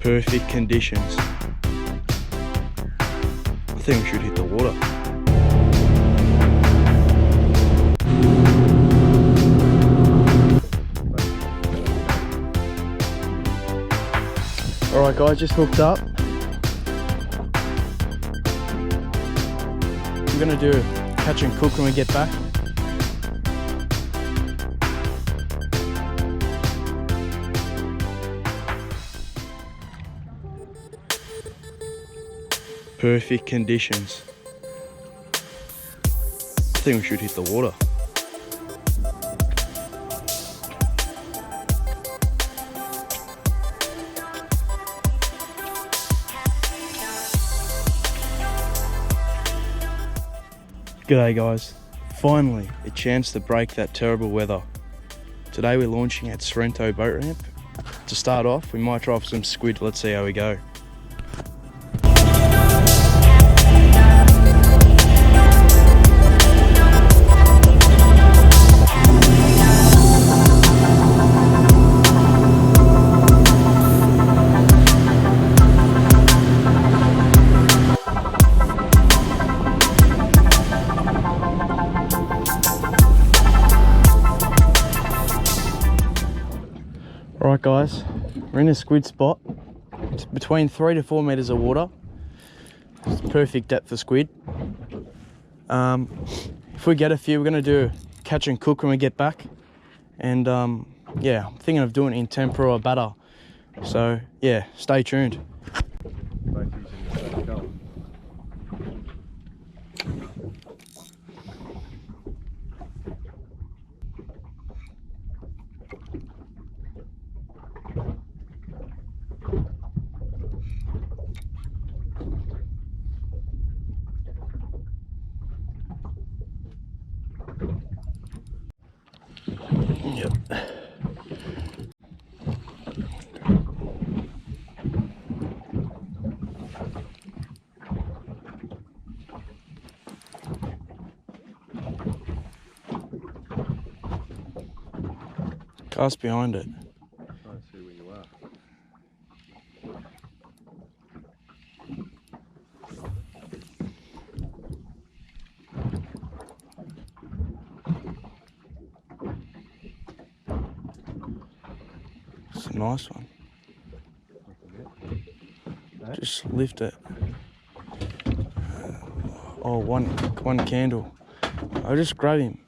Perfect conditions. I think we should hit the water. Alright guys, just hooked up. We're gonna do catch and cook when we get back. Perfect conditions. I think we should hit the water. G'day guys, finally a chance to break that terrible weather. Today we're launching at Sorrento boat ramp. To start off, we might try for some squid. Let's see how we go. Alright guys, we're in a squid spot. It's between 3 to 4 meters of water. It's perfect depth for squid. If we get a few, we're gonna do catch and cook when we get back. And yeah, I'm thinking of doing it in tempura or batter. So yeah, stay tuned. Yep. Cast behind it. I see where you are. It's a nice one. Just lift it. Oh, one candle. I'll just grab him.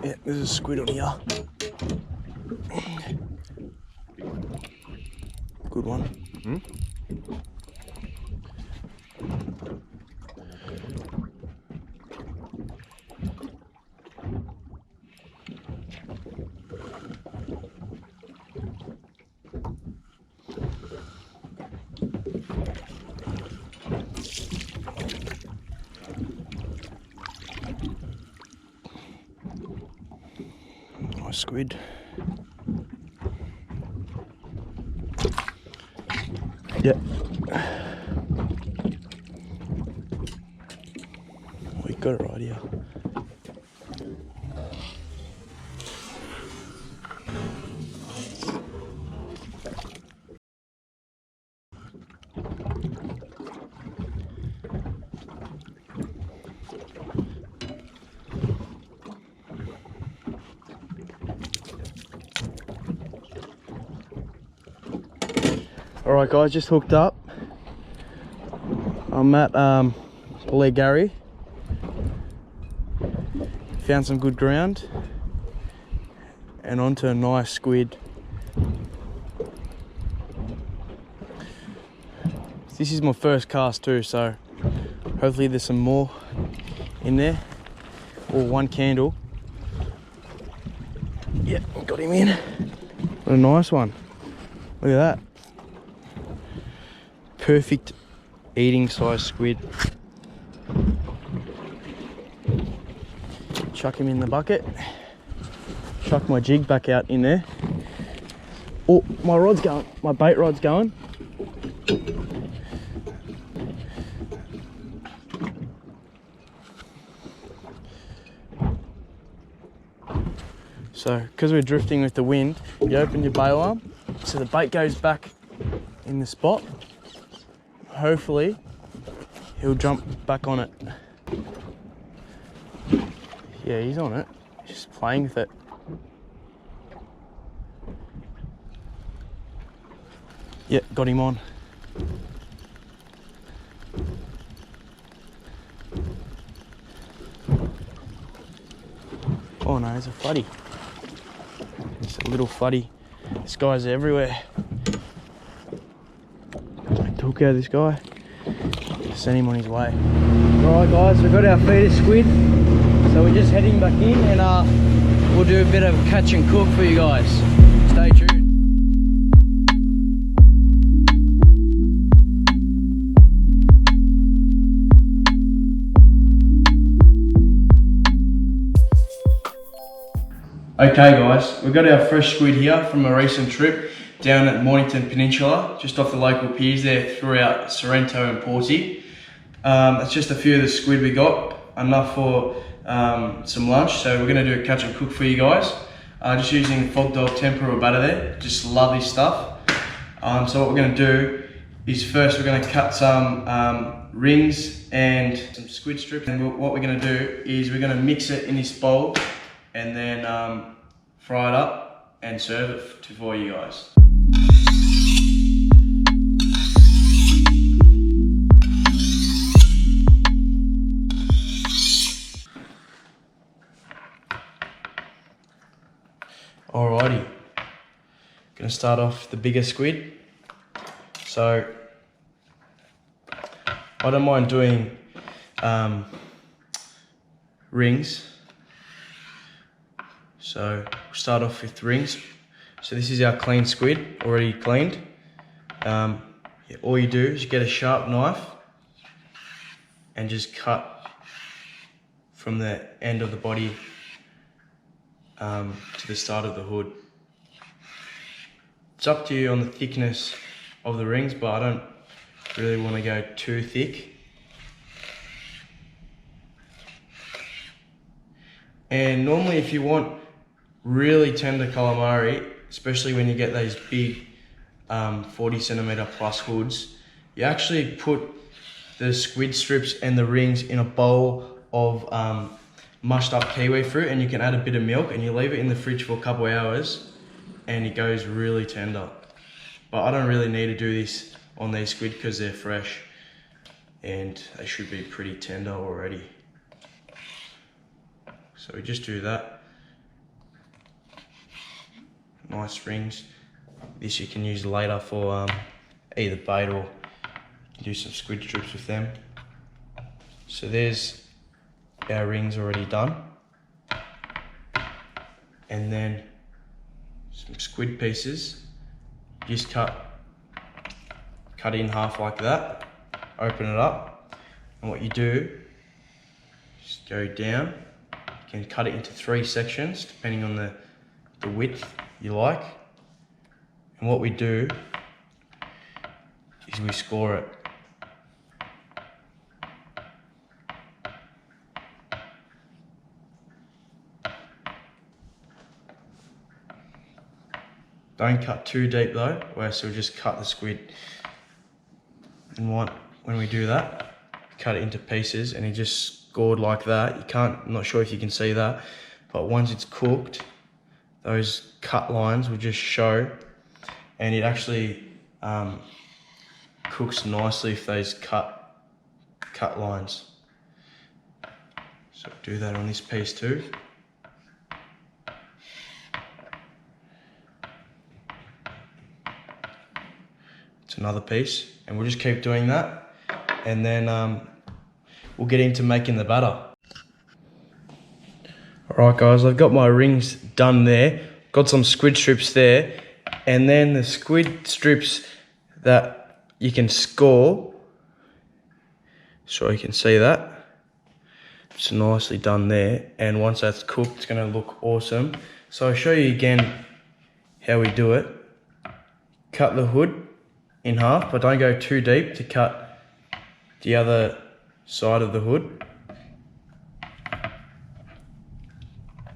Yeah, there's a squid on here. Good one. Hmm? Nice squid. Yep. We got it right here. Alright guys, just hooked up. I'm at Gary. Found some good ground and onto a nice squid. This is my first cast too, so hopefully there's some more in there, or one candle. Yep, got him in. What a nice one. Look at that. perfect eating size squid. Chuck him in the bucket. Chuck my jig back out in there. Oh, my rod's going, my bait rod's going. So, because we're drifting with the wind, you open your bail arm, so the bait goes back in the spot. Hopefully, he'll jump back on it. Yeah, he's on it. He's just playing with it. Yeah, got him on. Oh no, it's a floody. It's a little floody. This guy's everywhere. I took out this guy. Send him on his way. Alright guys, we've got our feeder squid. So we're just heading back in and we'll do a bit of catch and cook for you guys. Stay tuned. Okay guys, we've got our fresh squid here from a recent trip down at Mornington Peninsula, just off the local piers there throughout Sorrento and Porty. It's just a few of the squid we got, enough for some lunch, so we're going to do a catch and cook for you guys. Just using the Fog Dog Tempura batter there, just lovely stuff. So what we're going to do is first we're going to cut some rings and some squid strips, and what we're going to do is we're going to mix it in this bowl and then fry it up and serve it for you guys. Alrighty, gonna start off the bigger squid. So I don't mind doing rings. So we'll start off with rings. So this is our clean squid, already cleaned. All you do is get a sharp knife and just cut from the end of the body to the start of the hood. It's up to you on the thickness of the rings, but I don't really want to go too thick. And normally if you want really tender calamari, especially when you get those big 40 centimeter plus hoods, you actually put the squid strips and the rings in a bowl of mushed up kiwi fruit, and you can add a bit of milk and you leave it in the fridge for a couple of hours and it goes really tender. But I don't really need to do this on these squid because they're fresh and they should be pretty tender already. So we just do that. Nice rings. This you can use later for either bait or do some squid strips with them. So there's our rings already done. And then some squid pieces. Just cut in half like that. Open it up. And what you do, just go down. You can cut it into 3 sections depending on the width you like. And what we do is we score it. Don't cut too deep though, or else you'll just cut the squid. And when we do that, cut it into pieces and it just scored like that. You can't, I'm not sure if you can see that, but once it's cooked, those cut lines will just show, and it actually cooks nicely with those cut lines. So do that on this piece too. It's another piece, and we'll just keep doing that, and then we'll get into making the batter. Alright guys, I've got my rings done there, got some squid strips there, and then the squid strips that you can score. So you can see that. It's nicely done there. And once that's cooked, it's gonna look awesome. So I'll show you again how we do it. Cut the hood in half, but don't go too deep to cut the other side of the hood.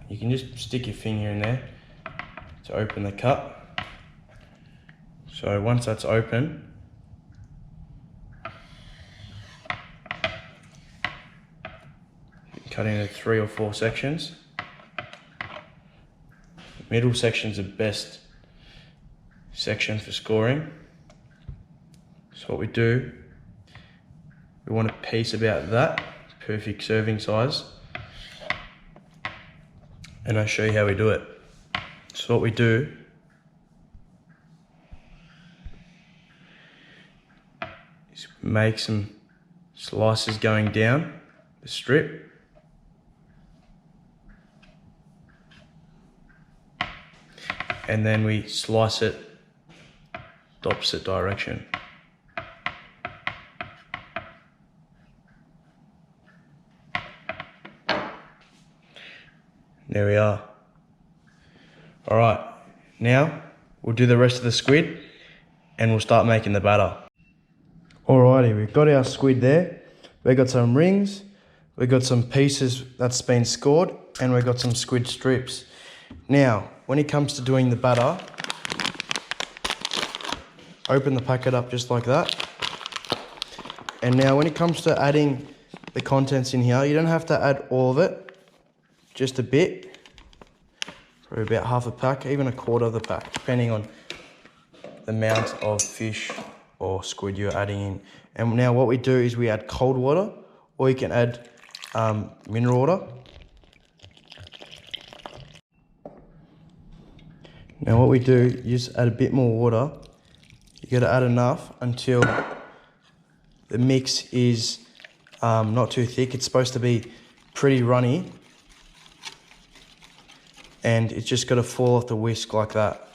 You can just stick your finger in there to open the cut. So once that's open, you can cut into 3 or 4 sections. The middle section's the best section for scoring. So what we do, we want a piece about that, perfect serving size. And I'll show you how we do it. So what we do is make some slices going down the strip. And then we slice it the opposite direction. There we are. All right, now we'll do the rest of the squid and we'll start making the batter. Alrighty, we've got our squid there. We've got some rings, we've got some pieces that's been scored, and we've got some squid strips. Now, when it comes to doing the batter, open the packet up just like that. And now when it comes to adding the contents in here, you don't have to add all of it. Just a bit, probably about half a pack, even a quarter of the pack, depending on the amount of fish or squid you're adding in. And now what we do is we add cold water, or you can add mineral water. Now what we do, you just add a bit more water. You gotta add enough until the mix is not too thick. It's supposed to be pretty runny. And it's just got to fall off the whisk like that.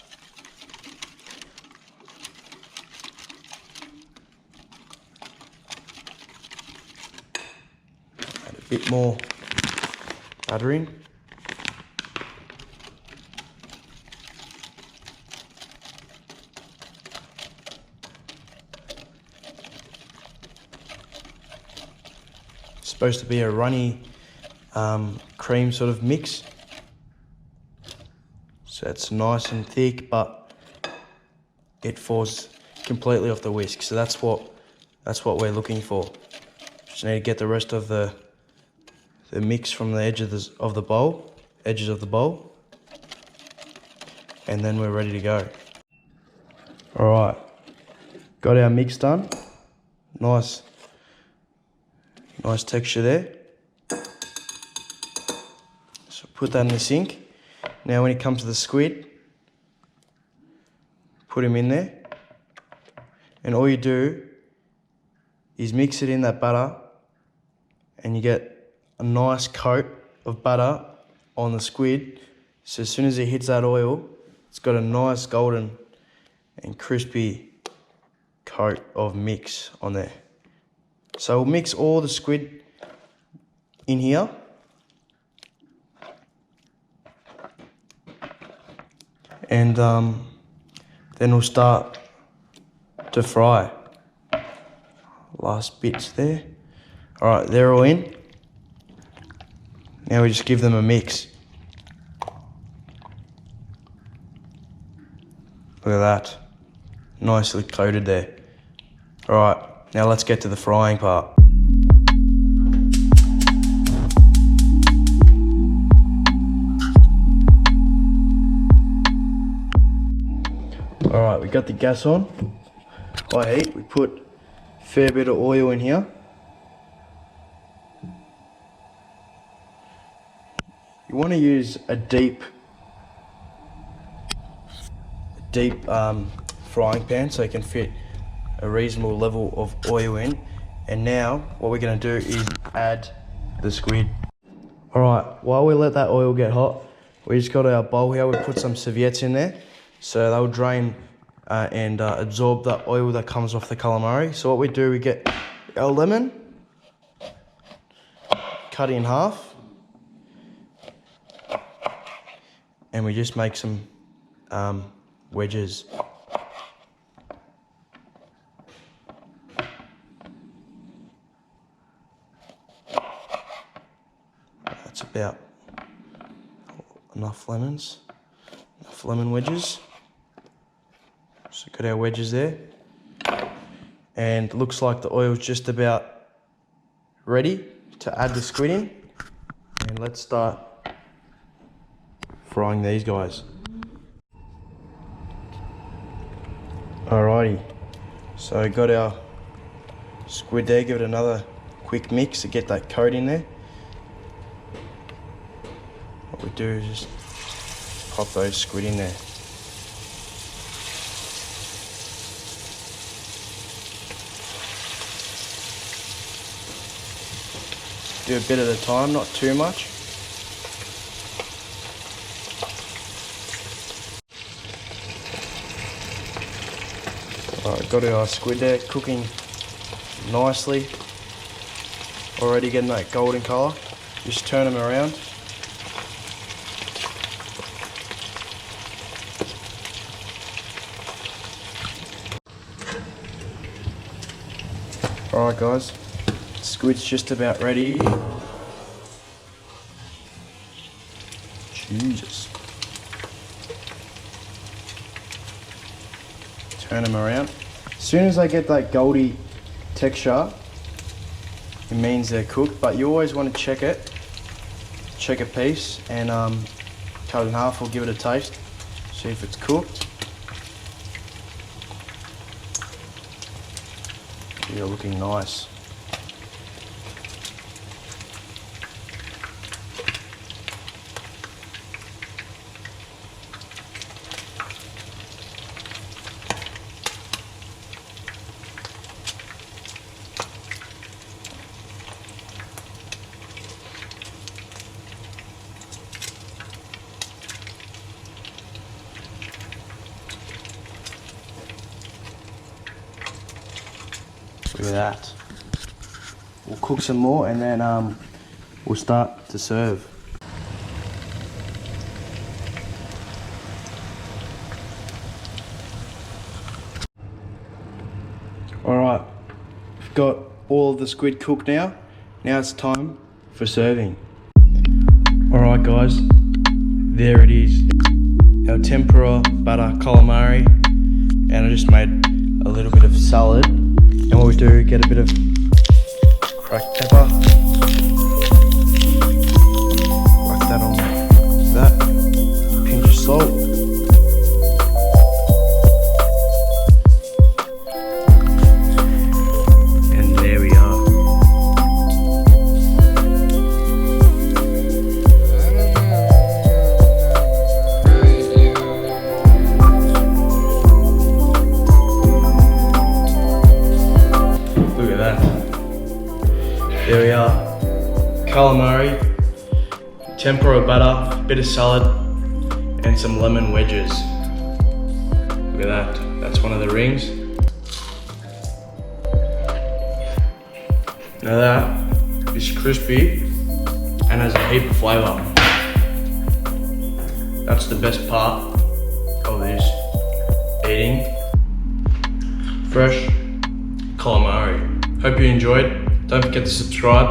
Add a bit more butter in. It's supposed to be a runny cream sort of mix. So it's nice and thick, but it falls completely off the whisk. So that's what we're looking for. Just need to get the rest of the mix from the edges of the bowl, and then we're ready to go. All right, got our mix done. Nice texture there. So put that in the sink. Now when it comes to the squid, put him in there, and all you do is mix it in that butter, and you get a nice coat of butter on the squid. So as soon as it hits that oil, it's got a nice golden and crispy coat of mix on there. So we'll mix all the squid in here. And then we'll start to fry. Last bits there. All right, they're all in. Now we just give them a mix. Look at that. Nicely coated there. All right, now let's get to the frying part. Alright, we got the gas on, high heat. We put a fair bit of oil in here. You want to use a deep frying pan so you can fit a reasonable level of oil in. And now what we're going to do is add the squid. Alright, while we let that oil get hot, we just got our bowl here. We put some serviettes in there so they'll drain and absorb the oil that comes off the calamari. So what we do, we get our lemon, cut it in half, and we just make some wedges. That's about enough lemons, enough lemon wedges. So got our wedges there, and it looks like the oil's just about ready to add the squid in, and let's start frying these guys. Alrighty, so got our squid there, give it another quick mix to get that coat in there. What we do is just pop those squid in there. Do a bit at a time, not too much. Alright, got our squid there cooking nicely. Already getting that golden colour. Just turn them around. Alright guys, squid's just about ready. Jesus. Turn them around. As soon as they get that goldy texture, it means they're cooked, but you always want to check it. Check a piece and cut it in half or give it a taste. See if it's cooked. You're looking nice. Look at that. We'll cook some more and then we'll start to serve. Alright, we've got all of the squid cooked now. Now it's time for serving. Alright guys, there it is. Our tempura butter calamari, and I just made a little bit of salad. And what we do, get a bit of cracked pepper, whack that on that, pinch of salt, and there we are. Look at that. There we are. Calamari, tempura butter, bit of salad, and some lemon wedges. Look at that. That's one of the rings. Now that is crispy and has a heap of flavour. That's the best part of this eating fresh calamari. Hope you enjoyed. Don't forget to subscribe.